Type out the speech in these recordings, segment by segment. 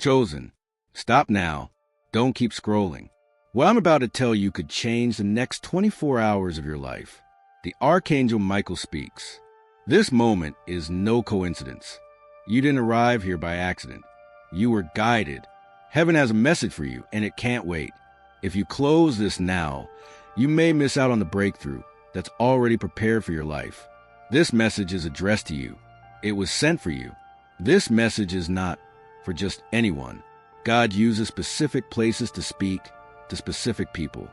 Chosen. Stop now. Don't keep scrolling. What I'm about to tell you could change the next 24 hours of your life. The Archangel Michael speaks. This moment is no coincidence. You didn't arrive here by accident. You were guided. Heaven has a message for you, and it can't wait. If you close this now, you may miss out on the breakthrough that's already prepared for your life. This message is addressed to you. It was sent for you. This message is not for just anyone. God uses specific places to speak to specific people.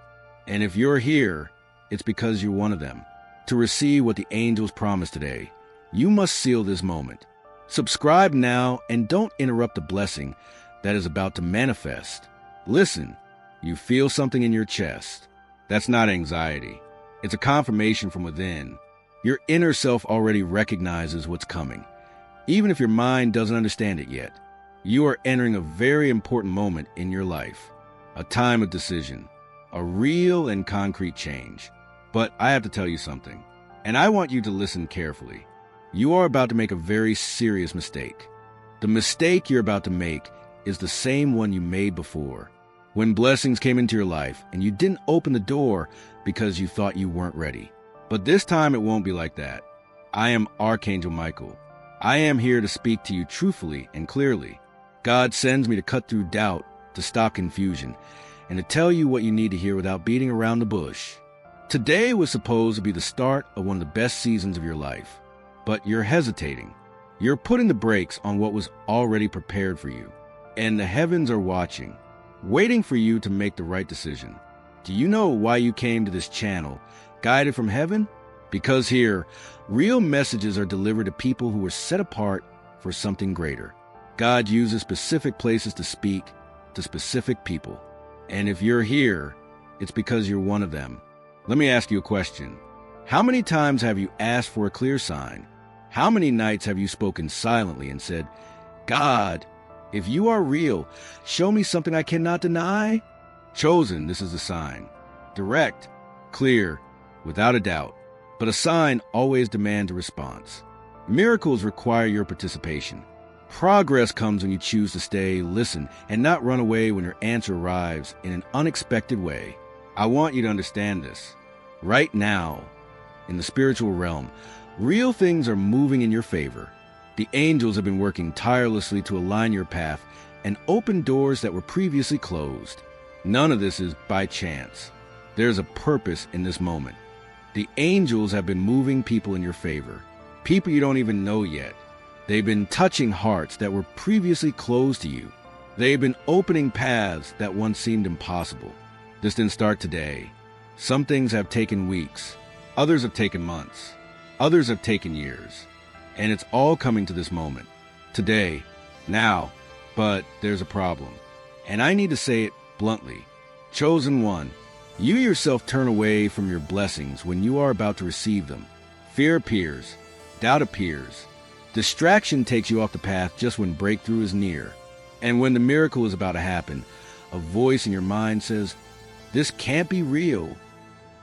And if you're here, it's because you're one of them. To receive what the angels promised today, you must seal this moment. Subscribe now and don't interrupt the blessing that is about to manifest. Listen, you feel something in your chest. That's not anxiety. It's a confirmation from within. Your inner self already recognizes what's coming, even if your mind doesn't understand it yet. You are entering a very important moment in your life, a time of decision, a real and concrete change. But I have to tell you something, and I want you to listen carefully. You are about to make a very serious mistake. The mistake you're about to make is the same one you made before, when blessings came into your life and you didn't open the door because you thought you weren't ready. But this time it won't be like that. I am Archangel Michael. I am here to speak to you truthfully and clearly. God sends me to cut through doubt, to stop confusion, and to tell you what you need to hear without beating around the bush. Today was supposed to be the start of one of the best seasons of your life, but you're hesitating. You're putting the brakes on what was already prepared for you, and the heavens are watching, waiting for you to make the right decision. Do you know why you came to this channel, guided from heaven? Because here, real messages are delivered to people who were set apart for something greater. God uses specific places to speak to specific people. And if you're here, it's because you're one of them. Let me ask you a question. How many times have you asked for a clear sign? How many nights have you spoken silently and said, God, if you are real, show me something I cannot deny? Chosen, this is a sign. Direct, clear, without a doubt. But a sign always demands a response. Miracles require your participation. Progress comes when you choose to stay, listen, and not run away when your answer arrives in an unexpected way. I want you to understand this. Right now, in the spiritual realm, real things are moving in your favor. The angels have been working tirelessly to align your path and open doors that were previously closed. None of this is by chance. There's a purpose in this moment. The angels have been moving people in your favor, people you don't even know yet. They've been touching hearts that were previously closed to you. They've been opening paths that once seemed impossible. This didn't start today. Some things have taken weeks. Others have taken months. Others have taken years. And it's all coming to this moment. Today. Now. But there's a problem. And I need to say it bluntly. Chosen one, you yourself turn away from your blessings when you are about to receive them. Fear appears. Doubt appears. Distraction takes you off the path just when breakthrough is near. And when the miracle is about to happen, a voice in your mind says, this can't be real.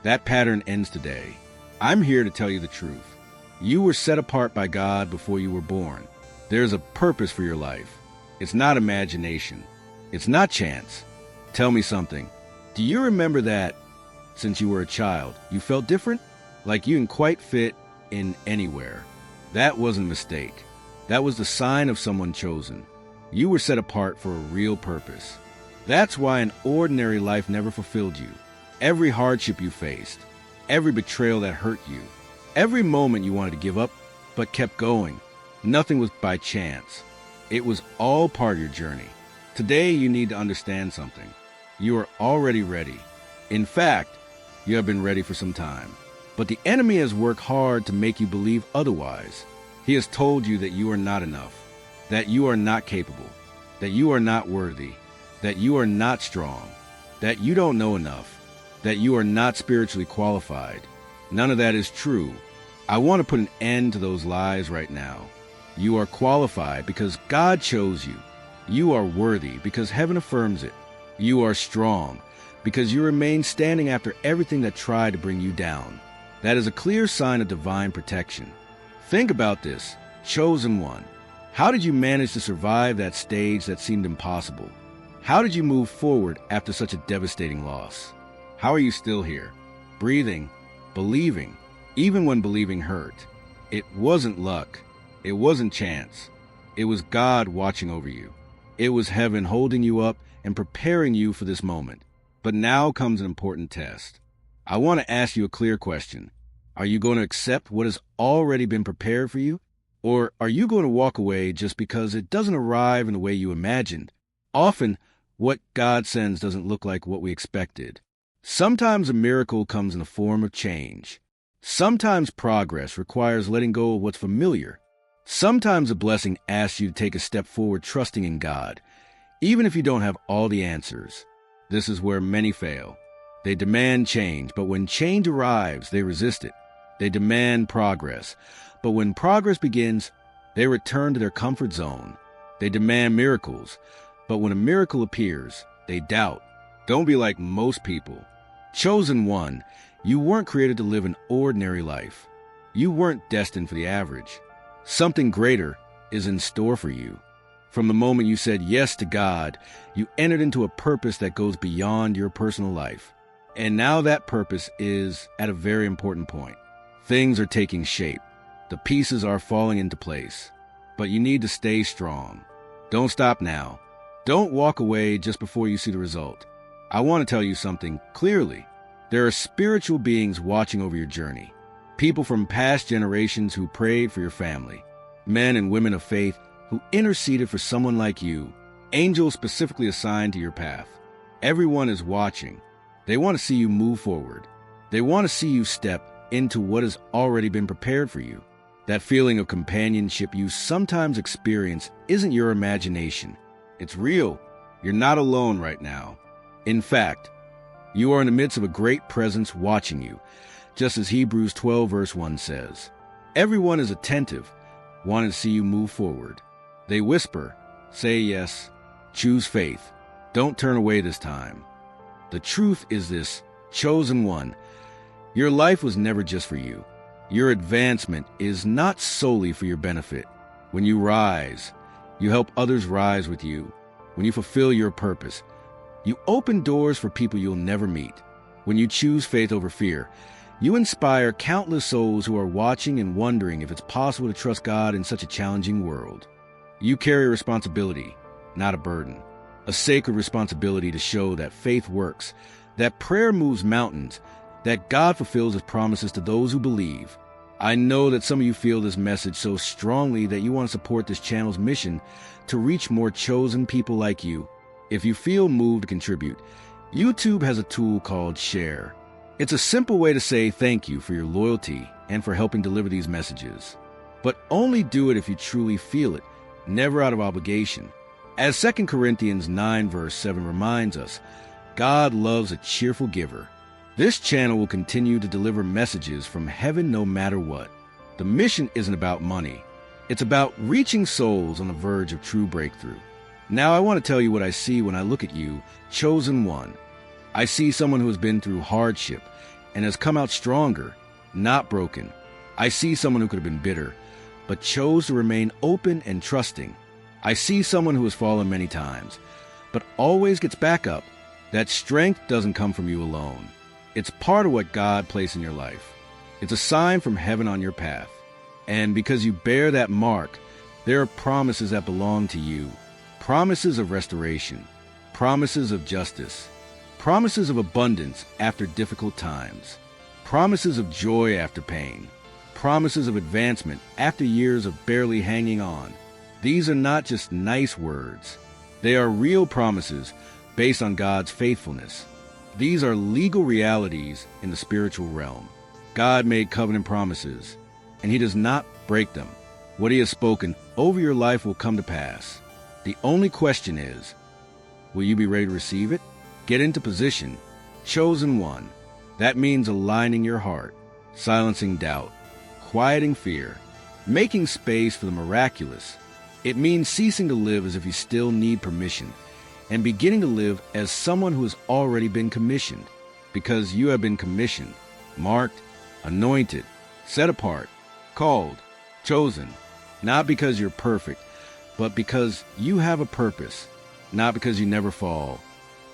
That pattern ends today. I'm here to tell you the truth. You were set apart by God before you were born. There's a purpose for your life. It's not imagination. It's not chance. Tell me something. Do you remember that, since you were a child, you felt different? Like you didn't quite fit in anywhere. That wasn't a mistake. That was the sign of someone chosen. You were set apart for a real purpose. That's why an ordinary life never fulfilled you. Every hardship you faced, every betrayal that hurt you, every moment you wanted to give up but kept going, nothing was by chance. It was all part of your journey. Today you need to understand something. You are already ready. In fact, you have been ready for some time. But the enemy has worked hard to make you believe otherwise. He has told you that you are not enough, that you are not capable, that you are not worthy, that you are not strong, that you don't know enough, that you are not spiritually qualified. None of that is true. I want to put an end to those lies right now. You are qualified because God chose you. You are worthy because heaven affirms it. You are strong because you remain standing after everything that tried to bring you down. That is a clear sign of divine protection. Think about this, chosen one. How did you manage to survive that stage that seemed impossible? How did you move forward after such a devastating loss? How are you still here, breathing, believing, even when believing hurt? It wasn't luck. It wasn't chance. It was God watching over you. It was heaven holding you up and preparing you for this moment. But now comes an important test. I want to ask you a clear question. Are you going to accept what has already been prepared for you? Or are you going to walk away just because it doesn't arrive in the way you imagined? Often, what God sends doesn't look like what we expected. Sometimes a miracle comes in the form of change. Sometimes progress requires letting go of what's familiar. Sometimes a blessing asks you to take a step forward trusting in God, even if you don't have all the answers. This is where many fail. They demand change, but when change arrives, they resist it. They demand progress, but when progress begins, they return to their comfort zone. They demand miracles, but when a miracle appears, they doubt. Don't be like most people. Chosen one, you weren't created to live an ordinary life. You weren't destined for the average. Something greater is in store for you. From the moment you said yes to God, you entered into a purpose that goes beyond your personal life. And now that purpose is at a very important point. Things are taking shape. The pieces are falling into place. But you need to stay strong. Don't stop now. Don't walk away just before you see the result. I want to tell you something clearly. There are spiritual beings watching over your journey. People from past generations who prayed for your family. Men and women of faith who interceded for someone like you. Angels specifically assigned to your path. Everyone is watching. They want to see you move forward. They want to see you step into what has already been prepared for you. That feeling of companionship you sometimes experience isn't your imagination. It's real. You're not alone right now. In fact, you are in the midst of a great presence watching you, just as Hebrews 12 verse 1 says. Everyone is attentive, wanting to see you move forward. They whisper, say yes, choose faith. Don't turn away this time. The truth is this, chosen one, your life was never just for you. Your advancement is not solely for your benefit. When you rise, you help others rise with you. When you fulfill your purpose, you open doors for people you'll never meet. When you choose faith over fear, you inspire countless souls who are watching and wondering if it's possible to trust God in such a challenging world. You carry a responsibility, not a burden. A sacred responsibility to show that faith works, that prayer moves mountains, that God fulfills His promises to those who believe. I know that some of you feel this message so strongly that you want to support this channel's mission to reach more chosen people like you. If you feel moved to contribute, YouTube has a tool called Share. It's a simple way to say thank you for your loyalty and for helping deliver these messages. But only do it if you truly feel it, never out of obligation. As 2 Corinthians 9 verse 7 reminds us, God loves a cheerful giver. This channel will continue to deliver messages from heaven no matter what. The mission isn't about money. It's about reaching souls on the verge of true breakthrough. Now I want to tell you what I see when I look at you, chosen one. I see someone who has been through hardship and has come out stronger, not broken. I see someone who could have been bitter, but chose to remain open and trusting. I see someone who has fallen many times, but always gets back up. That strength doesn't come from you alone. It's part of what God placed in your life. It's a sign from heaven on your path. And because you bear that mark, there are promises that belong to you. Promises of restoration, promises of justice, promises of abundance after difficult times, promises of joy after pain, promises of advancement after years of barely hanging on. These are not just nice words. They are real promises based on God's faithfulness. These are legal realities in the spiritual realm. God made covenant promises, and He does not break them. What He has spoken over your life will come to pass. The only question is, will you be ready to receive it? Get into position. Chosen one. That means aligning your heart, silencing doubt, quieting fear, making space for the miraculous. It means ceasing to live as if you still need permission and beginning to live as someone who has already been commissioned, because you have been commissioned, marked, anointed, set apart, called, chosen, not because you're perfect, but because you have a purpose, not because you never fall,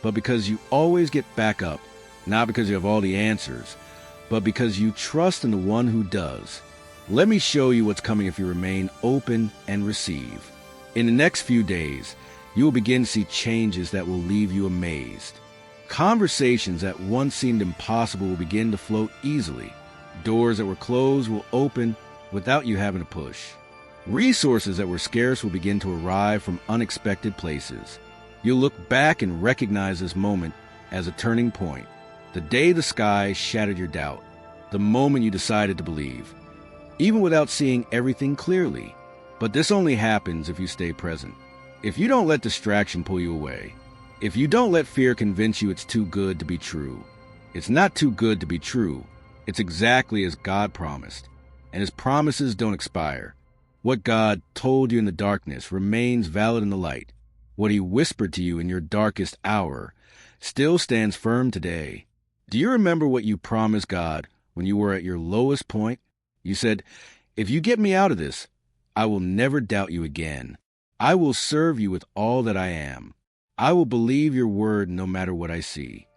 but because you always get back up, not because you have all the answers, but because you trust in the one who does. Let me show you what's coming if you remain open and receive. In the next few days, you will begin to see changes that will leave you amazed. Conversations that once seemed impossible will begin to float easily. Doors that were closed will open without you having to push. Resources that were scarce will begin to arrive from unexpected places. You'll look back and recognize this moment as a turning point. The day the sky shattered your doubt. The moment you decided to believe. Even without seeing everything clearly. But this only happens if you stay present. If you don't let distraction pull you away. If you don't let fear convince you it's too good to be true. It's not too good to be true. It's exactly as God promised. And His promises don't expire. What God told you in the darkness remains valid in the light. What He whispered to you in your darkest hour still stands firm today. Do you remember what you promised God when you were at your lowest point? You said, "If you get me out of this, I will never doubt you again. I will serve you with all that I am. I will believe your word no matter what I see."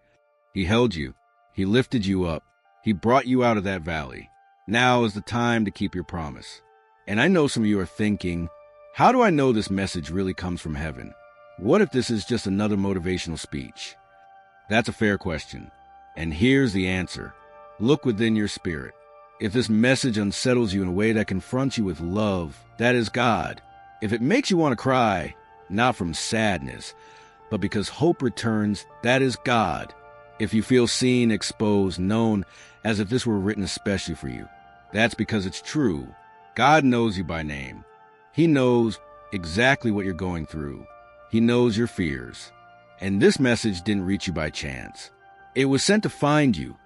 He held you. He lifted you up. He brought you out of that valley. Now is the time to keep your promise. And I know some of you are thinking, how do I know this message really comes from heaven? What if this is just another motivational speech? That's a fair question. And here's the answer. Look within your spirit. If this message unsettles you in a way that confronts you with love, that is God. If it makes you want to cry, not from sadness, but because hope returns, that is God. If you feel seen, exposed, known, as if this were written especially for you, that's because it's true. God knows you by name. He knows exactly what you're going through. He knows your fears. And this message didn't reach you by chance. It was sent to find you,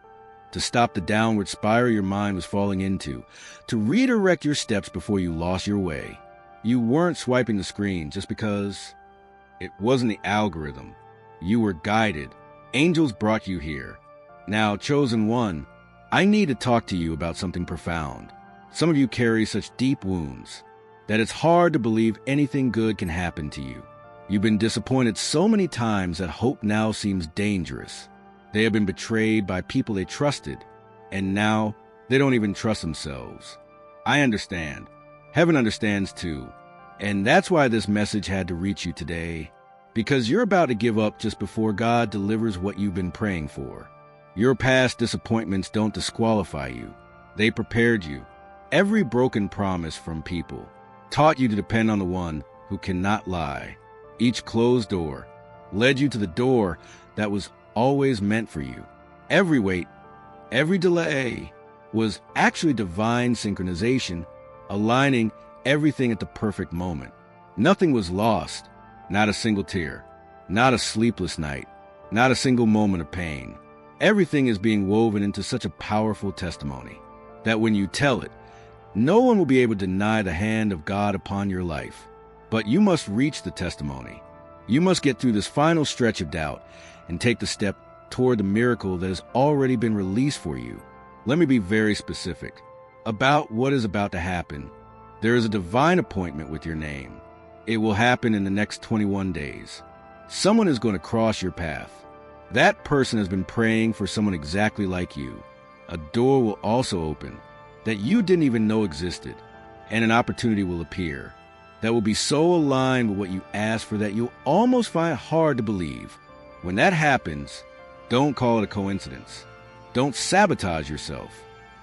to stop the downward spiral your mind was falling into, to redirect your steps before you lost your way. You weren't swiping the screen just because it wasn't the algorithm. You were guided. Angels brought you here. Now, chosen one, I need to talk to you about something profound. Some of you carry such deep wounds that it's hard to believe anything good can happen to you. You've been disappointed so many times that hope now seems dangerous. They have been betrayed by people they trusted, and now they don't even trust themselves. I understand. Heaven understands too. And that's why this message had to reach you today. Because you're about to give up just before God delivers what you've been praying for. Your past disappointments don't disqualify you. They prepared you. Every broken promise from people taught you to depend on the one who cannot lie. Each closed door led you to the door that was always meant for you. Every wait, every delay was actually divine synchronization, aligning everything at the perfect moment. Nothing was lost, not a single tear, not a sleepless night, not a single moment of pain. Everything is being woven into such a powerful testimony that when you tell it, no one will be able to deny the hand of God upon your life. But you must reach the testimony. You must get through this final stretch of doubt and take the step toward the miracle that has already been released for you. Let me be very specific about what is about to happen. There is a divine appointment with your name. It will happen in the next 21 days. Someone is going to cross your path. That person has been praying for someone exactly like you. A door will also open that you didn't even know existed, and an opportunity will appear that will be so aligned with what you asked for that you'll almost find it hard to believe. When that happens, don't call it a coincidence. Don't sabotage yourself.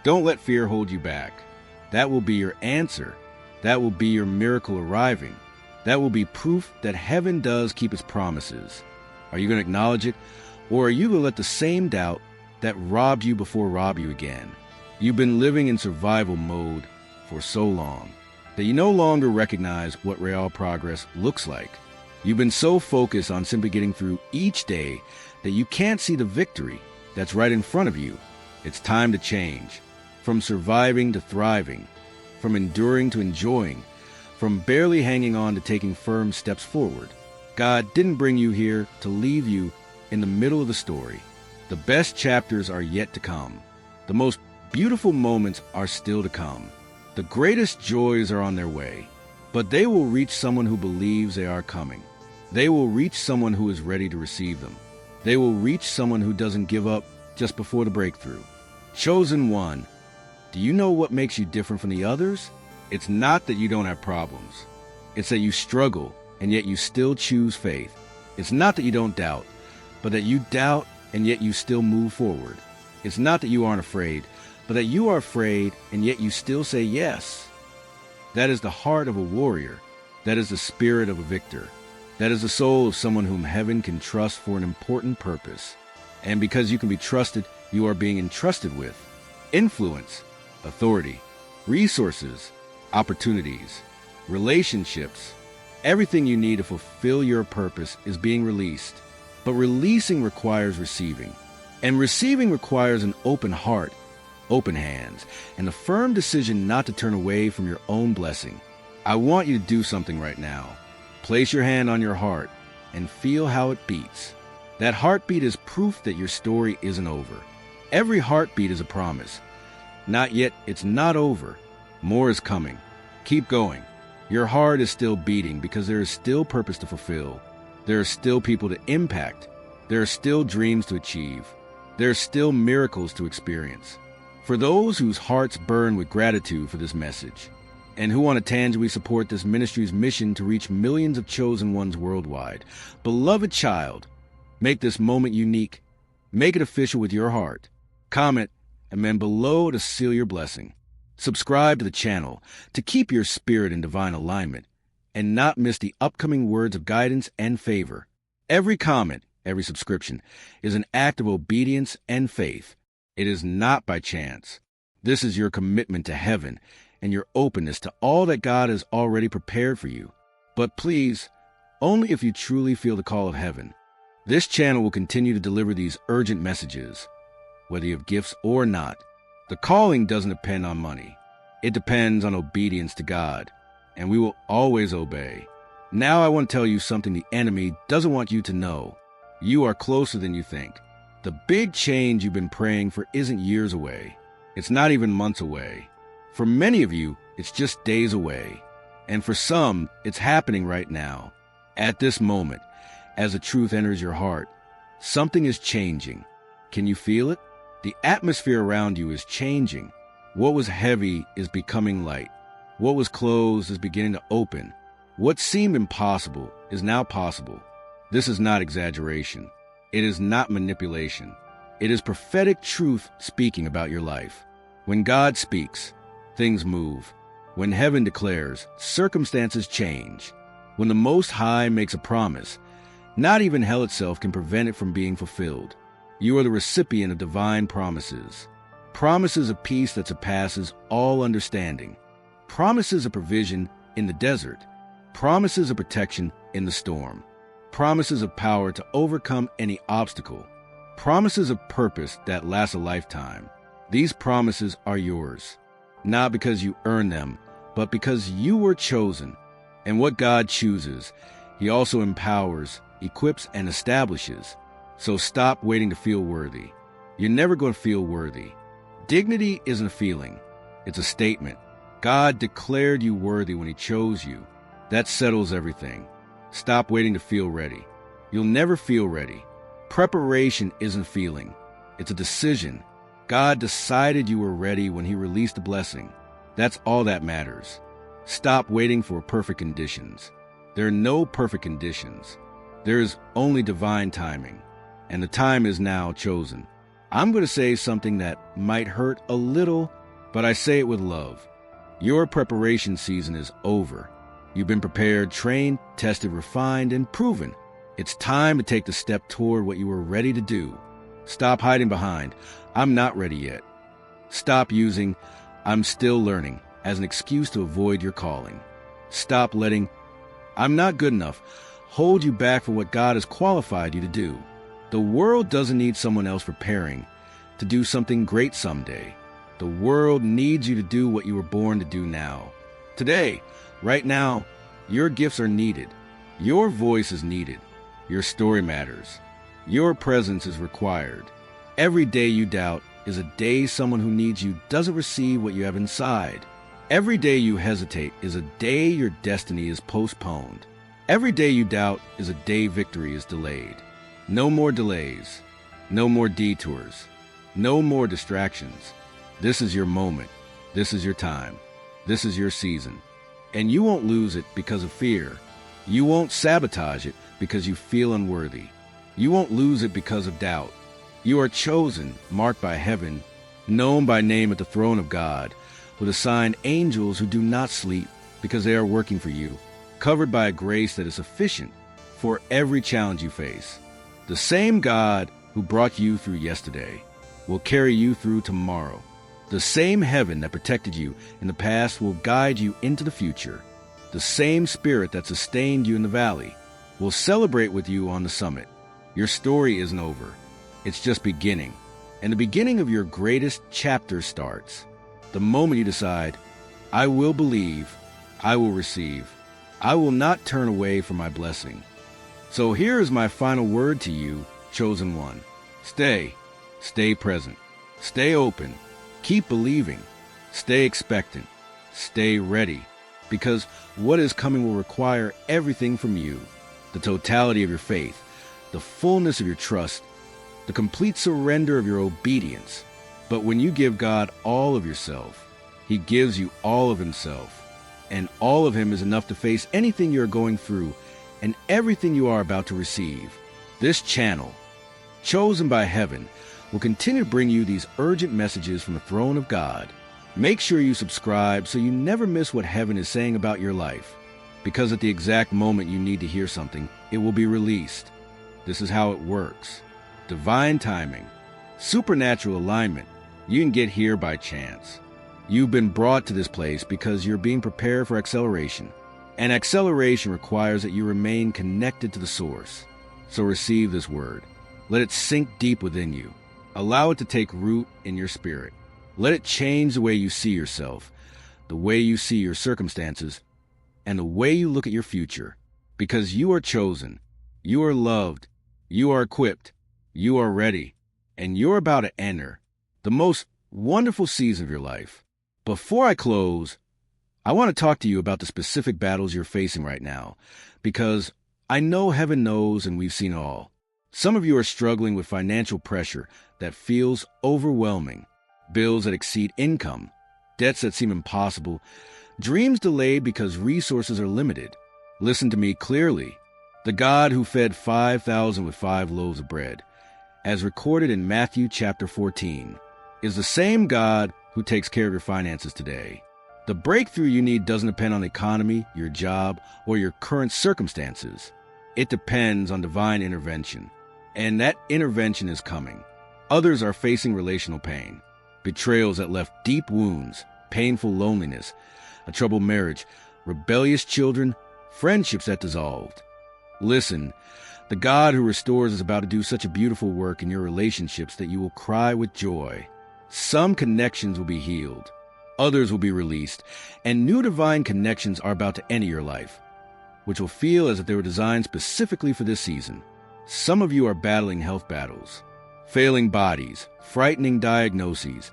Don't let fear hold you back. That will be your answer. That will be your miracle arriving. That will be proof that heaven does keep its promises. Are you going to acknowledge it? Or are you going to let the same doubt that robbed you before rob you again? You've been living in survival mode for so long that you no longer recognize what real progress looks like. You've been so focused on simply getting through each day that you can't see the victory that's right in front of you. It's time to change. From surviving to thriving. From enduring to enjoying. From barely hanging on to taking firm steps forward. God didn't bring you here to leave you in the middle of the story. The best chapters are yet to come. The most beautiful moments are still to come. The greatest joys are on their way. but they will reach someone who believes they are coming. They will reach someone who is ready to receive them. They will reach someone who doesn't give up just before the breakthrough. Chosen one, do you know what makes you different from the others? It's not that you don't have problems. It's that you struggle, and yet you still choose faith. It's not that you don't doubt, but that you doubt, and yet you still move forward. It's not that you aren't afraid, but that you are afraid, and yet you still say yes. That is the heart of a warrior. That is the spirit of a victor. That is the soul of someone whom heaven can trust for an important purpose. And because you can be trusted, you are being entrusted with influence, authority, resources, opportunities, relationships. Everything you need to fulfill your purpose is being released. But releasing requires receiving. And receiving requires an open heart, open hands, and a firm decision not to turn away from your own blessing. I want you to do something right now. Place your hand on your heart and feel how it beats. That heartbeat is proof that your story isn't over. Every heartbeat is a promise. Not yet, it's not over. More is coming. Keep going. Your heart is still beating because there is still purpose to fulfill. There are still people to impact. There are still dreams to achieve. There are still miracles to experience. For those whose hearts burn with gratitude for this message, and who want to tangibly support this ministry's mission to reach millions of chosen ones worldwide, beloved child, make this moment unique. Make it official with your heart. Comment, and then below to seal your blessing. Subscribe to the channel to keep your spirit in divine alignment and not miss the upcoming words of guidance and favor. Every comment, every subscription is an act of obedience and faith. It is not by chance. This is your commitment to heaven and your openness to all that God has already prepared for you. But please, only if you truly feel the call of heaven. This channel will continue to deliver these urgent messages, whether you have gifts or not. The calling doesn't depend on money. It depends on obedience to God, and we will always obey. Now I want to tell you something the enemy doesn't want you to know. You are closer than you think. The big change you've been praying for isn't years away. It's not even months away. For many of you, it's just days away. And for some, it's happening right now. At this moment, as the truth enters your heart, something is changing. Can you feel it? The atmosphere around you is changing. What was heavy is becoming light. What was closed is beginning to open. What seemed impossible is now possible. This is not exaggeration. It is not manipulation. It is prophetic truth speaking about your life. When God speaks, things move. When heaven declares, circumstances change. When the Most High makes a promise, not even hell itself can prevent it from being fulfilled. You are the recipient of divine promises. Promises of peace that surpasses all understanding. Promises of provision in the desert. Promises of protection in the storm. Promises of power to overcome any obstacle. Promises of purpose that last a lifetime. These promises are yours, not because you earned them, but because you were chosen. And what God chooses, He also empowers, equips, and establishes. So stop waiting to feel worthy. You're never going to feel worthy. Dignity isn't a feeling. It's a statement. God declared you worthy when He chose you. That settles everything. Stop waiting to feel ready. You'll never feel ready. Preparation isn't feeling. It's a decision. God decided you were ready when He released the blessing. That's all that matters. Stop waiting for perfect conditions. There are no perfect conditions. There is only divine timing. And the time is now chosen. I'm going to say something that might hurt a little, but I say it with love. Your preparation season is over. You've been prepared, trained, tested, refined, and proven. It's time to take the step toward what you were ready to do. Stop hiding behind, "I'm not ready yet." Stop using, "I'm still learning," as an excuse to avoid your calling. Stop letting, "I'm not good enough," hold you back from what God has qualified you to do. The world doesn't need someone else preparing to do something great someday. The world needs you to do what you were born to do now. Today, right now, your gifts are needed. Your voice is needed. Your story matters. Your presence is required. Every day you doubt is a day someone who needs you doesn't receive what you have inside. Every day you hesitate is a day your destiny is postponed. Every day you doubt is a day victory is delayed. No more delays. No more detours. No more distractions. This is your moment. This is your time. This is your season. And you won't lose it because of fear. You won't sabotage it because you feel unworthy. You won't lose it because of doubt. You are chosen, marked by heaven, known by name at the throne of God, with assigned angels who do not sleep because they are working for you, covered by a grace that is sufficient for every challenge you face. The same God who brought you through yesterday will carry you through tomorrow. The same heaven that protected you in the past will guide you into the future. The same Spirit that sustained you in the valley will celebrate with you on the summit. Your story isn't over. It's just beginning. And the beginning of your greatest chapter starts. The moment you decide, I will believe, I will receive. I will not turn away from my blessing. So here is my final word to you, chosen one. Stay present, stay open, keep believing, stay expectant, stay ready, because what is coming will require everything from you, the totality of your faith, the fullness of your trust, the complete surrender of your obedience. But when you give God all of yourself, He gives you all of Himself, and all of Him is enough to face anything you're going through and everything you are about to receive. This channel, chosen by heaven, will continue to bring you these urgent messages from the throne of God. Make sure you subscribe so you never miss what heaven is saying about your life, because at the exact moment you need to hear something, it will be released. This is how it works. Divine timing, supernatural alignment. You didn't get here by chance. You've been brought to this place because you're being prepared for acceleration. And acceleration requires that you remain connected to the source. So receive this word. Let it sink deep within you. Allow it to take root in your spirit. Let it change the way you see yourself, the way you see your circumstances, and the way you look at your future. Because you are chosen, you are loved, you are equipped, you are ready, and you're about to enter the most wonderful season of your life. Before I close, I want to talk to you about the specific battles you're facing right now, because I know heaven knows and we've seen it all. Some of you are struggling with financial pressure that feels overwhelming, bills that exceed income, debts that seem impossible, dreams delayed because resources are limited. Listen to me clearly. The God who fed 5,000 with 5 loaves of bread, as recorded in Matthew chapter 14, is the same God who takes care of your finances today. The breakthrough you need doesn't depend on the economy, your job, or your current circumstances. It depends on divine intervention. And that intervention is coming. Others are facing relational pain, betrayals that left deep wounds, painful loneliness, a troubled marriage, rebellious children, friendships that dissolved. Listen, the God who restores is about to do such a beautiful work in your relationships that you will cry with joy. Some connections will be healed, others will be released, and new divine connections are about to enter your life, which will feel as if they were designed specifically for this season. Some of you are battling health battles, failing bodies, frightening diagnoses,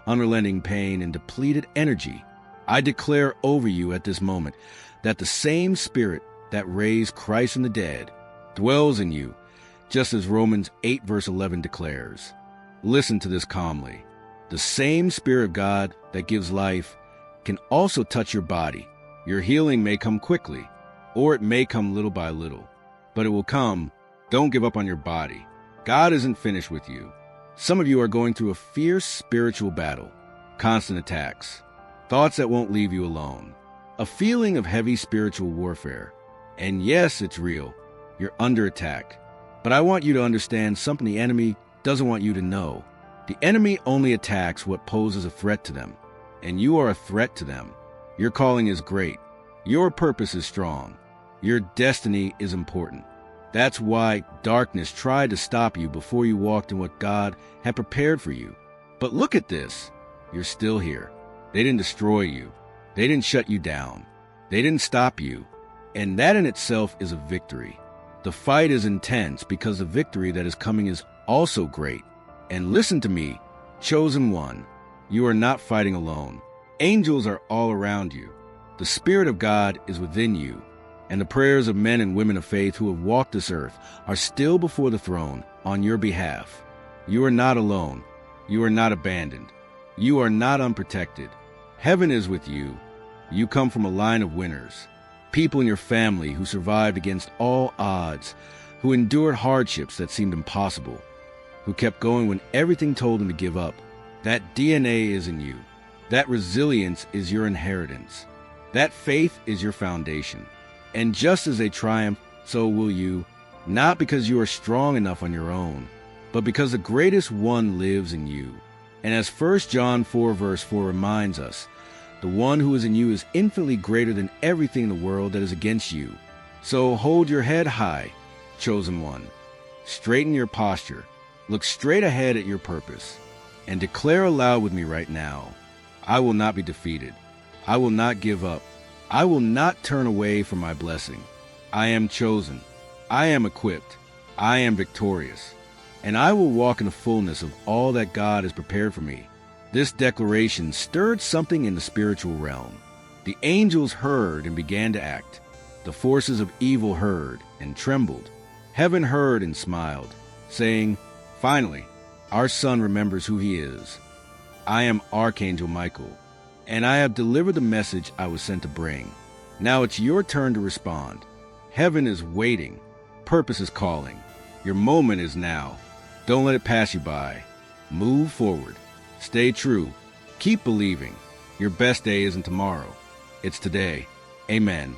unrelenting pain, and depleted energy. I declare over you at this moment that the same Spirit that raised Christ from the dead dwells in you, just as Romans 8 verse 11 declares. Listen to this calmly. The same Spirit of God that gives life can also touch your body. Your healing may come quickly, or it may come little by little, but it will come. Don't give up on your body. God isn't finished with you. Some of you are going through a fierce spiritual battle, constant attacks, thoughts that won't leave you alone, a feeling of heavy spiritual warfare. And yes, it's real. You're under attack. But I want you to understand something the enemy doesn't want you to know. The enemy only attacks what poses a threat to them, and you are a threat to them. Your calling is great. Your purpose is strong. Your destiny is important. That's why darkness tried to stop you before you walked in what God had prepared for you. But look at this. You're still here. They didn't destroy you. They didn't shut you down. They didn't stop you. And that in itself is a victory. The fight is intense because the victory that is coming is also great. And listen to me, chosen one. You are not fighting alone. Angels are all around you. The Spirit of God is within you, and the prayers of men and women of faith who have walked this earth are still before the throne on your behalf. You are not alone. You are not abandoned. You are not unprotected. Heaven is with you. You come from a line of winners, people in your family who survived against all odds, who endured hardships that seemed impossible, who kept going when everything told them to give up. That DNA is in you. That resilience is your inheritance. That faith is your foundation. And just as they triumph, so will you, not because you are strong enough on your own, but because the greatest one lives in you. And as 1 John 4 verse 4 reminds us, the one who is in you is infinitely greater than everything in the world that is against you. So hold your head high, chosen one. Straighten your posture. Look straight ahead at your purpose. And declare aloud with me right now, I will not be defeated. I will not give up. I will not turn away from my blessing. I am chosen. I am equipped. I am victorious. And I will walk in the fullness of all that God has prepared for me. This declaration stirred something in the spiritual realm. The angels heard and began to act. The forces of evil heard and trembled. Heaven heard and smiled, saying, finally, our son remembers who he is. I am Archangel Michael, and I have delivered the message I was sent to bring. Now it's your turn to respond. Heaven is waiting. Purpose is calling. Your moment is now. Don't let it pass you by. Move forward. Stay true. Keep believing. Your best day isn't tomorrow. It's today. Amen.